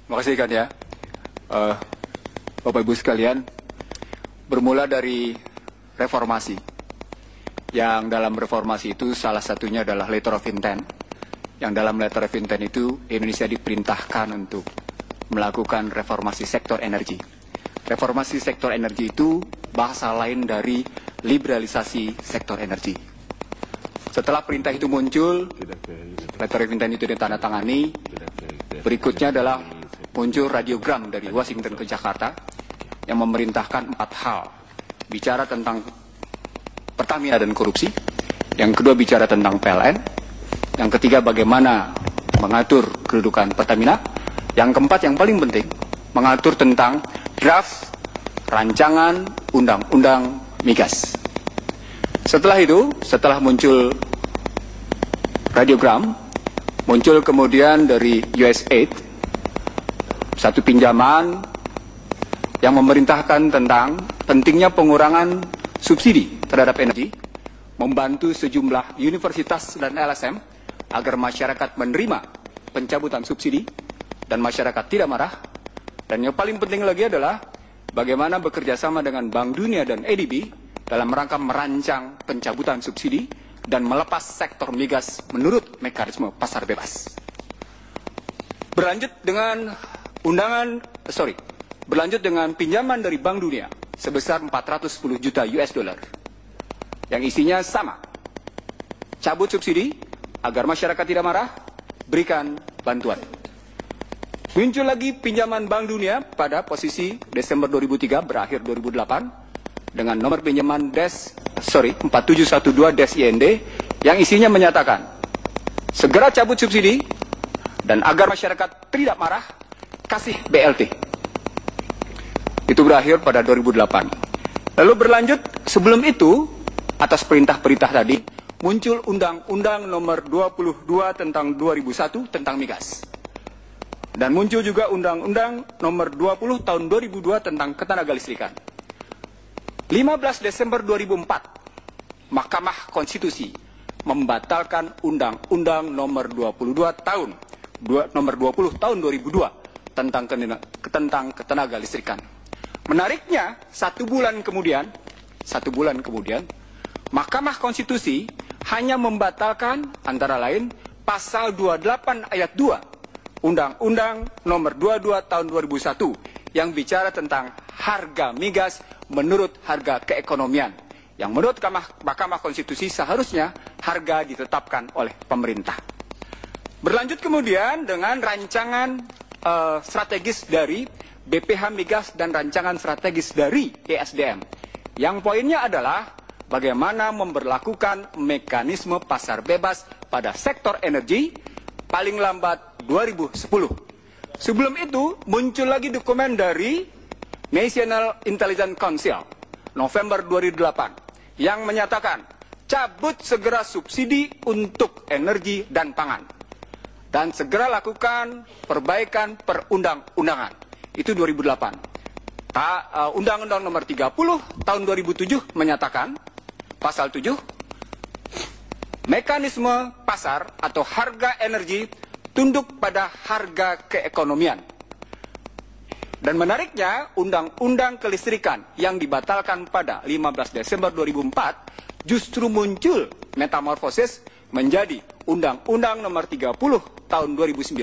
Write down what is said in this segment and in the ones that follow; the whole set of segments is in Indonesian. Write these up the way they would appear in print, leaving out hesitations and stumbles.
Terima kasih kan ya, Bapak Ibu sekalian. Bermula dari reformasi, yang dalam reformasi itu salah satunya adalah letter of intent. Yang dalam letter of intent itu Indonesia diperintahkan untuk melakukan reformasi sektor energi. Reformasi sektor energi itu bahasa lain dari liberalisasi sektor energi. Setelah perintah itu muncul, letter of intent itu ditandatangani. Berikutnya adalah muncul radiogram dari Washington ke Jakarta yang memerintahkan 4 hal. Bicara tentang Pertamina dan korupsi. Yang kedua bicara tentang PLN. Yang ketiga bagaimana mengatur kedudukan Pertamina. Yang keempat yang paling penting mengatur tentang draft rancangan undang-undang migas. Setelah itu, setelah muncul radiogram, muncul kemudian dari USAID satu pinjaman yang memerintahkan tentang pentingnya pengurangan subsidi terhadap energi, membantu sejumlah universitas dan LSM agar masyarakat menerima pencabutan subsidi dan masyarakat tidak marah. Dan yang paling penting lagi adalah bagaimana bekerja sama dengan Bank Dunia dan ADB dalam rangka merancang pencabutan subsidi dan melepas sektor migas menurut mekanisme pasar bebas. Berlanjut dengan pinjaman dari Bank Dunia sebesar 410 juta US dollar yang isinya sama. Cabut subsidi agar masyarakat tidak marah, berikan bantuan. Muncul lagi pinjaman Bank Dunia pada posisi Desember 2003 berakhir 2008 dengan nomor pinjaman 4712-IND yang isinya menyatakan segera cabut subsidi dan agar masyarakat tidak marah, kasih BLT. Itu berakhir pada 2008. Lalu berlanjut sebelum itu, atas perintah-perintah tadi, muncul Undang-Undang Nomor 22 tentang 2001 tentang migas. Dan muncul juga Undang-Undang Nomor 20 tahun 2002 tentang ketenagalistrikan. 15 Desember 2004, Mahkamah Konstitusi membatalkan Undang-Undang Nomor 20 tahun 2002 tentang ketenagalistrikan. Menariknya, satu bulan kemudian, Mahkamah Konstitusi hanya membatalkan antara lain pasal 28 ayat 2 Undang-Undang Nomor 22 tahun 2001 yang bicara tentang harga migas menurut harga keekonomian. Yang menurut Mahkamah Konstitusi seharusnya harga ditetapkan oleh pemerintah. Berlanjut kemudian dengan rancangan strategis dari BPH Migas dan rancangan strategis dari ESDM. Yang poinnya adalah bagaimana memberlakukan mekanisme pasar bebas pada sektor energi paling lambat 2010. Sebelum itu muncul lagi dokumen dari National Intelligence Council November 2008 yang menyatakan cabut segera subsidi untuk energi dan pangan dan segera lakukan perbaikan perundang-undangan. Itu 2008. Undang-Undang Nomor 30 tahun 2007 menyatakan pasal 7 mekanisme pasar atau harga energi tunduk pada harga keekonomian. Dan menariknya, Undang-Undang Kelistrikan yang dibatalkan pada 15 Desember 2004 justru muncul metamorfosis menjadi Undang-Undang Nomor 30 tahun 2009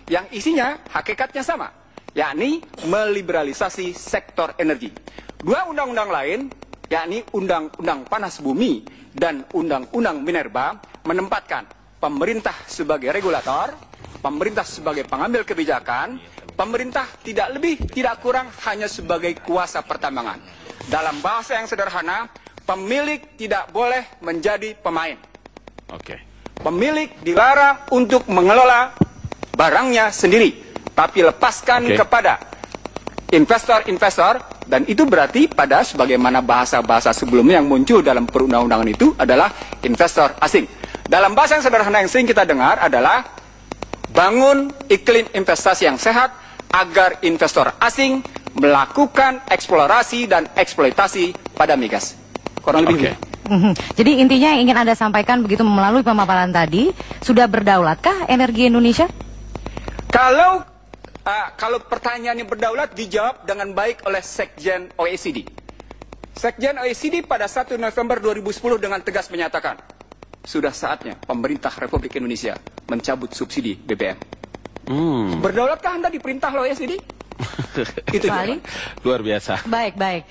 yang isinya hakikatnya sama, yakni meliberalisasi sektor energi. Dua undang-undang lain, yakni Undang-Undang Panas Bumi dan Undang-Undang Minerba, menempatkan pemerintah sebagai regulator, pemerintah sebagai pengambil kebijakan, pemerintah tidak lebih tidak kurang hanya sebagai kuasa pertambangan. Dalam bahasa yang sederhana, pemilik tidak boleh menjadi pemain. Pemilik dilarang untuk mengelola barangnya sendiri, tapi lepaskan kepada investor-investor, dan itu berarti pada sebagaimana bahasa-bahasa sebelumnya yang muncul dalam perundang-undangan itu adalah investor asing. Dalam bahasa yang sederhana yang sering kita dengar adalah bangun iklim investasi yang sehat agar investor asing melakukan eksplorasi dan eksploitasi pada migas. Kurang lebih begitu. Jadi intinya yang ingin Anda sampaikan begitu melalui pemaparan tadi, sudah berdaulatkah energi Indonesia? Kalau kalau pertanyaannya berdaulat dijawab dengan baik oleh Sekjen OECD. Sekjen OECD pada 1 November 2010 dengan tegas menyatakan, sudah saatnya pemerintah Republik Indonesia mencabut subsidi BBM. Berdaulatkah Anda diperintah oleh OECD? Itu Luar biasa. Baik.